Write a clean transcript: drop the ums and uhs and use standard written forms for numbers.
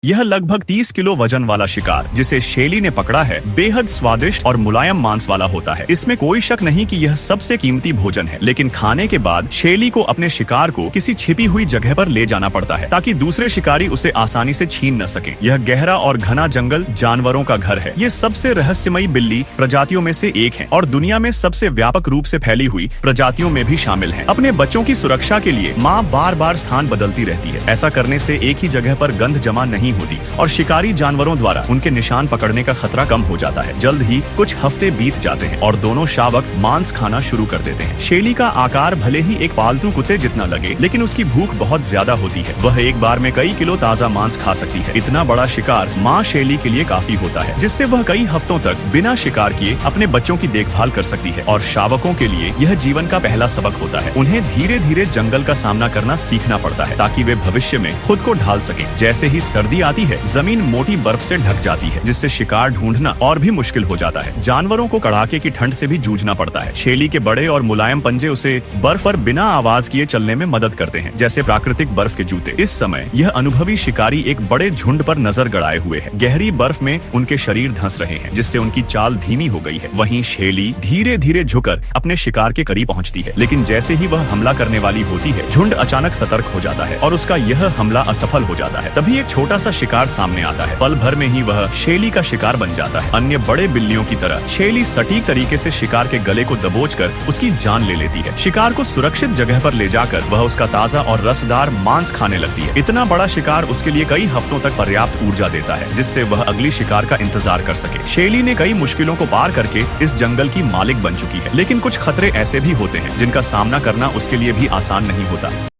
यह लगभग 30 किलो वजन वाला शिकार जिसे शेली ने पकड़ा है बेहद स्वादिष्ट और मुलायम मांस वाला होता है। इसमें कोई शक नहीं कि यह सबसे कीमती भोजन है, लेकिन खाने के बाद शेली को अपने शिकार को किसी छिपी हुई जगह पर ले जाना पड़ता है ताकि दूसरे शिकारी उसे आसानी से छीन न सकें। यह गहरा और घना जंगल जानवरों का घर है। ये सबसे रहस्यमयी बिल्ली प्रजातियों में से एक है और दुनिया में सबसे व्यापक रूप से फैली हुई प्रजातियों में भी शामिल है। अपने बच्चों की सुरक्षा के लिए माँ बार बार स्थान बदलती रहती है। ऐसा करने से एक ही जगह पर गंध जमा नहीं होती और शिकारी जानवरों द्वारा उनके निशान पकड़ने का खतरा कम हो जाता है। जल्द ही कुछ हफ्ते बीत जाते हैं और दोनों शावक मांस खाना शुरू कर देते हैं। शेली का आकार भले ही एक पालतू कुत्ते जितना लगे, लेकिन उसकी भूख बहुत ज्यादा होती है। वह एक बार में कई किलो ताजा मांस खा सकती है। इतना बड़ा शिकार माँ शेली के लिए काफी होता है, जिससे वह कई हफ्तों तक बिना शिकार किए अपने बच्चों की देखभाल कर सकती है। और शावकों के लिए यह जीवन का पहला सबक होता है। उन्हें धीरे धीरे जंगल का सामना करना सीखना पड़ता है ताकि वे भविष्य में खुद को ढाल सकें। जैसे ही सर्दी आती है, जमीन मोटी बर्फ से ढक जाती है, जिससे शिकार ढूंढना और भी मुश्किल हो जाता है। जानवरों को कड़ाके की ठंड से भी जूझना पड़ता है। शेली के बड़े और मुलायम पंजे उसे बर्फ पर बिना आवाज किए चलने में मदद करते हैं, जैसे प्राकृतिक बर्फ के जूते। इस समय यह अनुभवी शिकारी एक बड़े झुंड पर नजर गड़ाए हुए है। गहरी बर्फ में उनके शरीर धंस रहे हैं, जिससे उनकी चाल धीमी हो गई है। वहीं शेली धीरे धीरे झुककर अपने शिकार के करीब पहुंचती है, लेकिन जैसे ही वह हमला करने वाली होती है, झुंड अचानक सतर्क हो जाता है और उसका यह हमला असफल हो जाता है। तभी एक छोटा सा शिकार सामने आता है। पल भर में ही वह शेली का शिकार बन जाता है। अन्य बड़े बिल्लियों की तरह शेली सटीक तरीके से शिकार के गले को दबोचकर उसकी जान ले लेती है। शिकार को सुरक्षित जगह पर ले जाकर वह उसका ताजा और रसदार मांस खाने लगती है। इतना बड़ा शिकार उसके लिए कई हफ्तों तक पर्याप्त ऊर्जा देता है, जिससे वह अगली शिकार का इंतजार कर सके। शेली ने कई मुश्किलों को पार करके इस जंगल की मालिक बन चुकी है, लेकिन कुछ खतरे ऐसे भी होते हैं जिनका सामना करना उसके लिए भी आसान नहीं होता।